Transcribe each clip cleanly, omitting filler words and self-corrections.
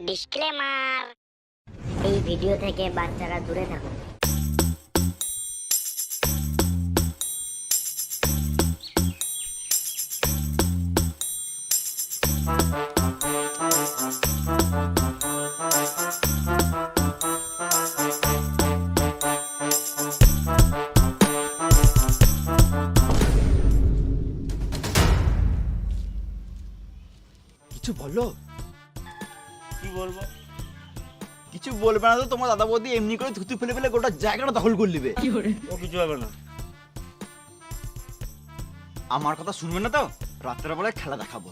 Disclaimer, এই video থেকে বাচ্চারা দূরে থাকুন। কিছু বলো। কি বলবো? কিছু বলবে না তো তোমার দাদা বৌদি এমনি করে থুতু ফেলে ফেলে গোটা জায়গাটা দখল করে নেবে। ও কিছু হবে না। আমার কথা শুনবে না তো, রাত্রের বেলায় খেলা দেখাবো।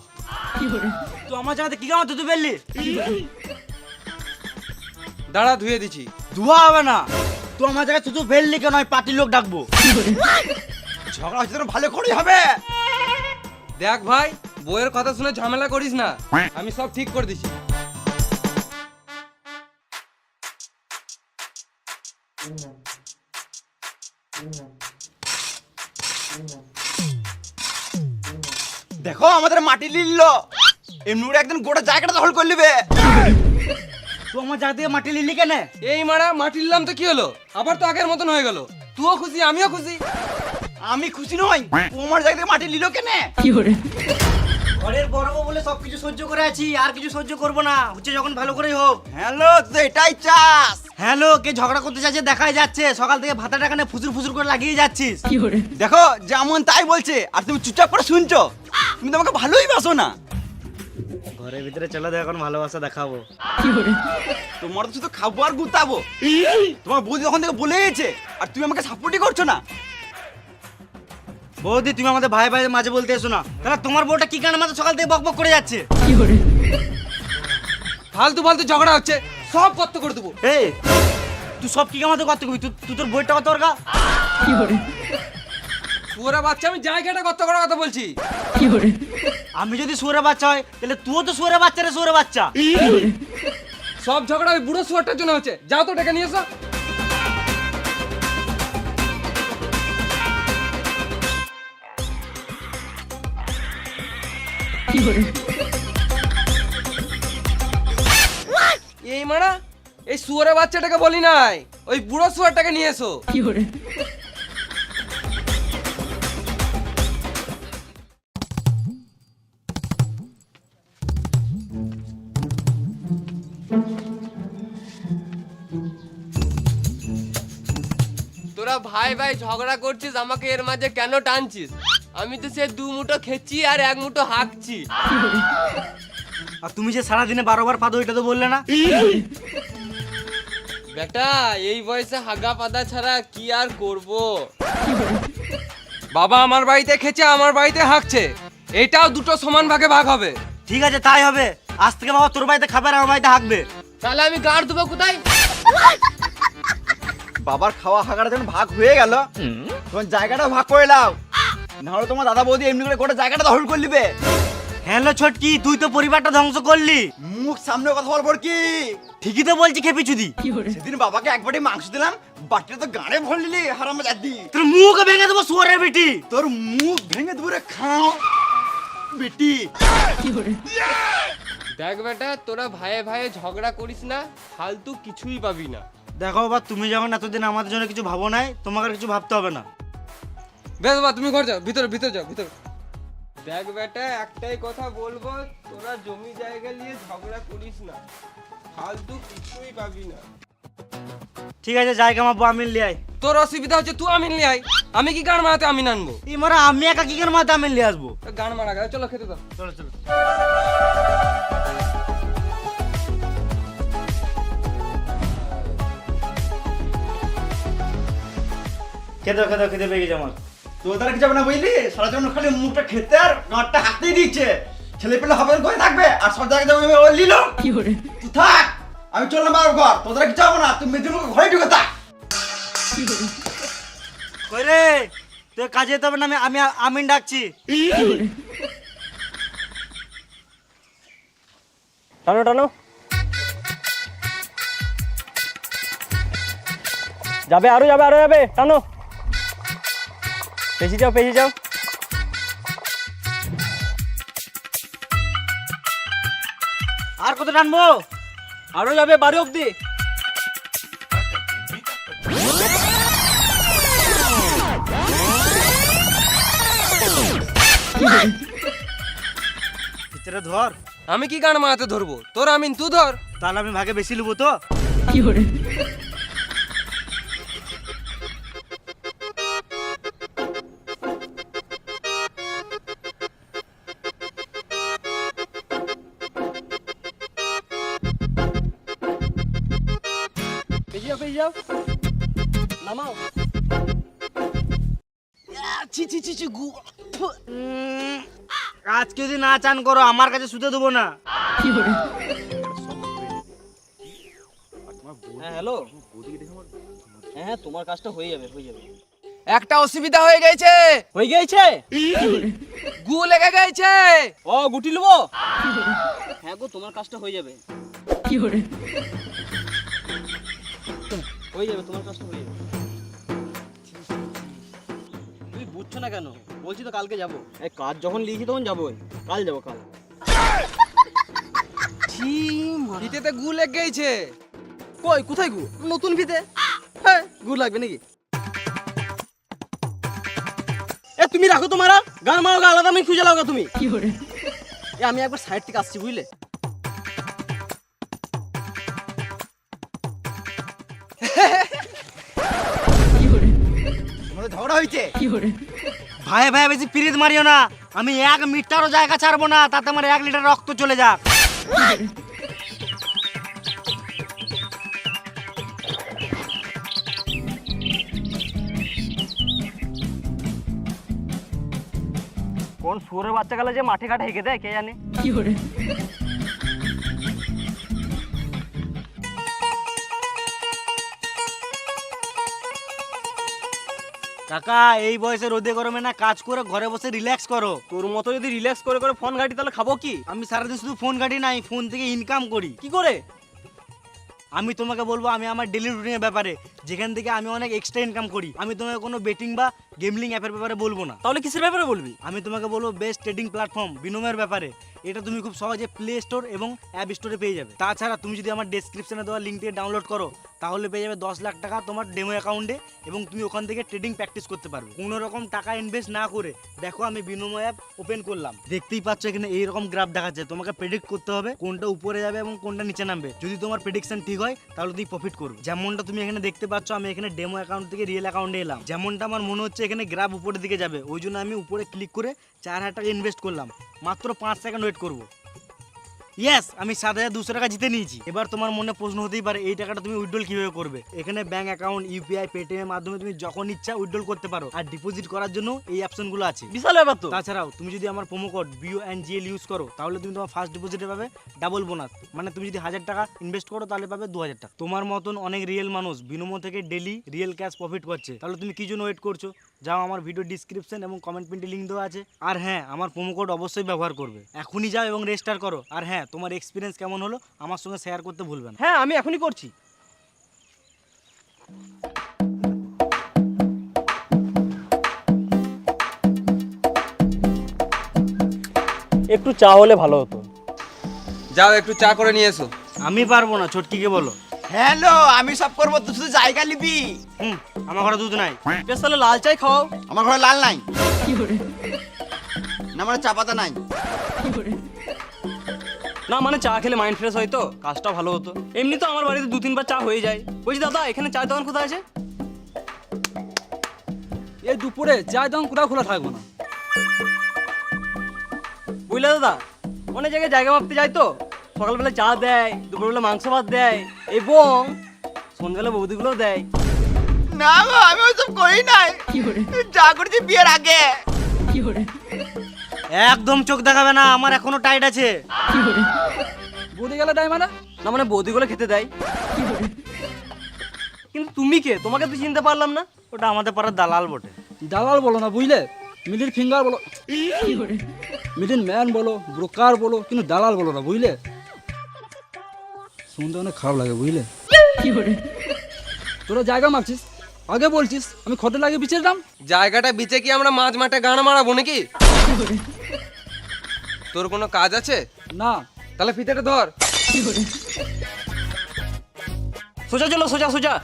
তো আমার জায়গাতে কি কামাতে তুই ফেললি? দাঁড়া, ধুয়ে দিছি। ধোয়া হবে না। তো আমার জায়গায় তুই ফেললি কেন? আমি পার্টির লোক ডাকবো। ঝগড়া হচ্ছে তো ভালো করেই হবে। দেখ ভাই, বইয়ের কথা শুনে ঝামেলা করিস না, আমি সব ঠিক করে দিছি। দেখো আমাদের মাটি লিলল, এমনি করে একদিন গোটা জায়গাটা দখল করে নেবে। তুই আমার জায়গা থেকে মাটি লিলি কেন? এই মারা মাটি নিলাম তো কি হলো, আবার তো আগের মতন হয়ে গেল। তুইও খুশি, আমিও খুশি। আমি খুশি নই, তোমার জায়গা থেকে মাটি লিল কেন? ঘরের বড় বউ বলে সবকিছু সহ্য করে আছি, আর কিছু সহ্য করবো না। হচ্ছে যখন ভালো করেই হোক। হ্যালো, তো এটাই চাস? হ্যালো, কে ঝগড়া করতে চাইছে দেখাই যাচ্ছে। সকাল থেকে ভাতা টাকা নিয়ে ফুসুর ফুসুর করে লাগিয়ে যাচ্ছিস। দেখো যেমন তাই বলছে, আর তুমি চুপচাপ করে শুনছো। তুমি তো আমাকে ভালোই বাসো না। ঘরের ভিতরে চলে দেখ, এখন ভালোবাসা দেখাবো। তোমার তো শুধু খাবো আর গুতাবো। তোমার বৌদি তখন থেকে বলে গেছে, আর তুমি আমাকে সাপোর্টই করছো না। বৌদি, তুমি আমাদের ভাই ভাই মাঝে বলতে এসো না। তাহলে তোমার বউটা কি কারণে মাঝে সকাল থেকে বক বক করে যাচ্ছে? ফালতু ফালতু ঝগড়া হচ্ছে, সব কত করে দেবো। এই, তুই সব কি কামাতে করতে করবি? তুই তোর বইটা কত ওর গা? পুরা বাচ্চা, আমি জায়গাটা কত করার কথা বলছি। আমি যদি সুরে বাচ্চা হয়, তাহলে তুইও তো সুরে বাচ্চা রে, সুরে বাচ্চা। সব ঝগড়া ওই বুড়ো শুয়ারটার জন্য হচ্ছে। যাও তো ডেকে নিয়ে এসো। এই মারা, এই শুয়ারের বাচ্চাটাকে বলি নাই, ওই বুড়ো শুয়ারটাকে নিয়ে এসো। তোরা ভাই ভাই ঝগড়া করছিস, আমাকে এর মাঝে কেন টানছিস? আমি তো সে দু মুঠো খেচ্ছি আর এক মুঠো হাঁকছি। আর তুমি যে সারাদিনে 12 বার পাদো, এটা তো বললে না? বেটা, এই বয়সে হাগা পাতা ছাড়া কি আর করব? বাবা আমার বাড়িতে খেছে, আমার বাড়িতে হাঁকছে, এটাও দুটো সমান ভাগে ভাগ হবে। ঠিক আছে, তাই হবে। আজ থেকে বাবা তোর বাড়িতে খাবে আর আমার বাড়িতে হাঁকবে। তাহলে আমি গাড় দেবো কোথায়? বাবার খাওয়া হাগাটা যখন ভাগ হয়ে গেল, তখন জায়গাটা ভাগ করে নাও, নাহলে তোমার দাদা বৌদি এমনি করে গোটা জায়গাটা দখল করে নেবে। হ্যালো ছোটকি, তুই তো পরিবারটা ধ্বংস করলি। মুখ সামনে কথা বলবো কি? ঠিকই তো বলছি খেপি চুদি। সেদিন বাবাকে এক বাটি মাংস দিলাম, বাটিটা তো গাড়ে ভর নিলি হারাম জাদি। তোর মুখ ভেঙে দেবো সুয়ারের বেটি। তোর মুখ ভেঙে দূরে খাও বেটি। দেখ বেটা, তোরা ভাইয়ে ভাইয়ে ঝগড়া করিস না, ফালতু কিছুই পাবি না। দেখো বাবা, তুমি যখন এতদিন আমাদের জন্য কিছু ভাবো নাই, তোমাকে আর কিছু ভাবতে হবে না। বেশ বাবা, তুমি ঘর যাও, ভিতরে ভিতরে যাও, ভিতরে। দেখ বেটা, একটাই কথা বলবো, তোরা জমি জায়গা নিয়ে ঝগড়া করিস না, ফালতু কিছুই পাবি না। ঠিক আছে, যাই কামাবো, আমি লিয়ে আই। তোর অসুবিধা হচ্ছে, তুই আমিন নিয়ে আয়। আমি কি গান মারাতে আমিন আনবো? এই মারা, আমি একা কি করে মাথা আমি লিয়ে আসবো? গান মারা গেছে, চলো খেতে দাও। চলো চলো। খেতে খেতে খেতে পেয়ে গেছে আমার। তোর দ্বারা কি যাবে না বুঝলি? সারা জীবন খালি মুখটা খেতে আর গাঁটটা হাতেই দিচ্ছে। ছেলে পেলে হবে করে থাকবে, আর সব জায়গায় যাবে ও লিল। তুই থাক, আমি চললাম বাবার ঘর। তোর দ্বারা কি যাবো না, তুই মেয়েদের মুখে ঘরে ঢুকে থাক। কই রে, তুই কাজে যেতে হবে না? আমি আমিন ডাকছি। টানো টানো, যাবে আরো যাবে, আরো যাবে, টানো। পেছি যাও, পেছি যাও। আর কত টানবো? আরো যাবে বাড়ি অব্দি। ভিতরে ধর। আমি কি গান মারাতে ধরবো? তোর আমিন তুই ধর। তাহলে আমি ভাগে বেশি নেবো তো? পেয়ে যাও নামাও। আজকে যদি না চান করো আমার কাছে শুতে দেবো না। হ্যাঁ হ্যালো, হ্যাঁ তোমার কাজটা হয়ে যাবে। একটা অসুবিধা হয়ে গেছে। হয়ে গেছে? গু লেগে গেছে। ও গুটি নেবো? হ্যাঁ গো, তোমার কাজটা হয়ে যাবে। হয়ে যাবে, তোমার কাজটা হয়ে যাবে। তুমি বুঝছো না কেন? বলছি তো কালকে যাবো। এই কাজ যখন লিখি তখন যাবোই। কাল যাবো, কাল। ফিতেতে গু লেগে গেছে। কই, কোথায় গু? নতুন ফিতে। হ্যাঁ, গু লাগবে নাকি? এ তুমি রাখো তোমার গান মারো, আলাদা আমি খুঁজে লাও তুমি। এ আমি একবার সাইড থেকে আসছি, বুঝলে? তোমাদের ঝগড়া হয়েছে? ভাই ভাই বেশি পিরিত মারিও না। আমি 1 মিটারও জায়গা ছাড়বো না, তাতে আমার 1 লিটার রক্ত চলে যাক। কোন শুয়োরের বাচ্চা গেলে যে মাঠে ঘাটে হেঁকে দেয় কে জানে। কাকা এই বয়সে রোদে গরমে না কাজ করে ঘরে বসে রিল্যাক্স করো। তোর মতো যদি রিল্যাক্স করে করে ফোন ঘাটি তাহলে খাবো কি? আমি সারাদিন শুধু ফোন ঘাটি নাই, ফোন থেকে ইনকাম করি। কি করে? আমি তোমাকে বলবো আমি আমার ডেলি রুটিনের ব্যাপারে, যেখান থেকে আমি অনেক এক্সট্রা ইনকাম করি। আমি তোমাকে কোনো বেটিং বা গেমলিং অ্যাপের ব্যাপারে বলবো না। তাহলে কিসের ব্যাপারে বলবি? আমি তোমাকে বলবো বেস্ট ট্রেডিং প্ল্যাটফর্ম বিনোমের ব্যাপারে। এটা তুমি খুব সহজে প্লে স্টোর এবং অ্যাপ স্টোরে পেয়ে যাবে। তাছাড়া তুমি যদি আমার ডেসক্রিপশনে দেওয়া লিঙ্ক থেকে ডাউনলোড করো তাহলে পেয়ে যাবে 10 লাখ টাকা তোমার ডেমো অ্যাকাউন্টে, এবং তুমি ওখান থেকে ট্রেডিং প্র্যাকটিস করতে পারবে কোনো রকম টাকা ইনভেস্ট না করে। দেখো আমি বিনোময় অ্যাপ ওপেন করলাম, দেখতেই পাচ্ছ এখানে এইরকম গ্রাফ দেখাচ্ছে। তোমাকে প্রেডিক্ট করতে হবে কোনটা উপরে যাবে এবং কোনটা নিচে নামবে। যদি তোমার প্রেডিকশন ঠিক হয় তাহলে তুমি প্রফিট করবে। যেমনটা তুমি এখানে দেখতে পাচ্ছ, আমি এখানে ডেমো অ্যাকাউন্ট থেকে রিয়েল অ্যাকাউন্টে এলাম। যেমনটা আমার মনে হচ্ছে এখানে গ্রাফ উপরের দিকে যাবে, ওই জন্য আমি উপরে ক্লিক করে 4000 টাকা ইনভেস্ট করলাম। মাত্র 5 সেকেন্ড ওয়েট করবো। ইয়েস, আমি 7200 টাকা জিতে নিয়েছি। এবার তোমার মনে প্রশ্ন হতেই পারে এই টাকাটা তুমি উইথড্রল কিভাবে করবে। এখানে ব্যাংক অ্যাকাউন্ট, ইউপিআই, পেটিএম এর মাধ্যমে তুমি যখন ইচ্ছা উইথড্রল করতে পারো, আর ডিপোজিট করার জন্য এই অপশনগুলো আছে। বিশাল ব্যাপার তো। তাছাড়াও তুমি যদি আমার প্রোমো কোড BONGL ইউজ করো তাহলে তুমি তোমার ফার্স্ট ডিপোজিটে পাবে ডাবল বোনাস। মানে তুমি যদি 1000 টাকা ইনভেস্ট করো তাহলে পাবে 2000 টাকা। তোমার মতন অনেক রিয়েল মানুষ বিনোমো থেকে ডেলি রিয়েল ক্যাশ প্রফিট করছে। তাহলে তুমি কি জন্য ওয়েট করছো? যাও, আমার ভিডিও ডিসক্রিপশন এবং কমেন্ট পিনটি লিঙ্ক দেওয়া আছে। আর হ্যাঁ, আমার প্রোমো কোড অবশ্যই ব্যবহার করবে। এখনই যাও এবং রেজিস্টার করো। আর হ্যাঁ, তোমার এক্সপিরিয়েন্স কেমন হলো আমার সঙ্গে শেয়ার করতে ভুলবেন না। হ্যাঁ, আমি এখনই করছি। একটু চা হলে ভালো হতো। যাও একটু চা করে নিয়ে এসো। আমি পারবো না, ছোটকিকে বলো। হ্যালো, আমি সব করবো, তুই শুধু জায়গা নিবি। আমার ঘরে দুধ নাই। তাহলে লাল চাই খাওয়াও। আমার ঘরে লাল নাই, না মানে চা পাতা নাই। না মানে চা খেলে মাইন্ড ফ্রেশ হয় তো, কাজটা ভালো হতো। এমনি তো আমার বাড়িতে 2-3 বার চা হয়ে যায়। বলছি দাদা, এখানে চায়ের দোকান কোথায় আছে? এই দুপুরে চায়ের দোকান কোথাও খোলা থাকবো না। বুঝলে দাদা, অনেক জায়গায় জায়গা মাপতে যায় তো, সকালবেলা চা দেয়, দুপুরবেলা মাংস ভাত দেয়, এবং সন্ধ্যাবেলা বৌদিগুলো দেয়। না গো, আমি ওইসব করি নাই, যা করছি বিয়ের আগে। একদম চোখ দেখাবে না, আমার এখনো টাইট আছে। বৌদি গেলে দেয় মানে? না মানে বৌদিগুলো খেতে দেয়। কিন্তু তুমি কে? তোমাকে তো চিনতে পারলাম না। ওটা আমাদের পাড়ার দালাল বটে। দালাল বলো না, বুঝলে? মিডিল ফিঙ্গার বলো, মিডিল ম্যান বলো, ব্রোকার বলো, কিন্তু দালাল বলো না, বুঝলে? শুনতে অনেক খারাপ লাগে, বুঝলে? তোরা জায়গা মাপছিস, আগে বলছিস আমি খটে লাগে বিচের দাম। জায়গাটা বিচে কি আমরা মাঝ মাঠে গান মারাবো নাকি? তোর কোনো কাজ আছে? না। তাহলে ফিতেটা ধর। সোজা চলো, সোজা সোজা।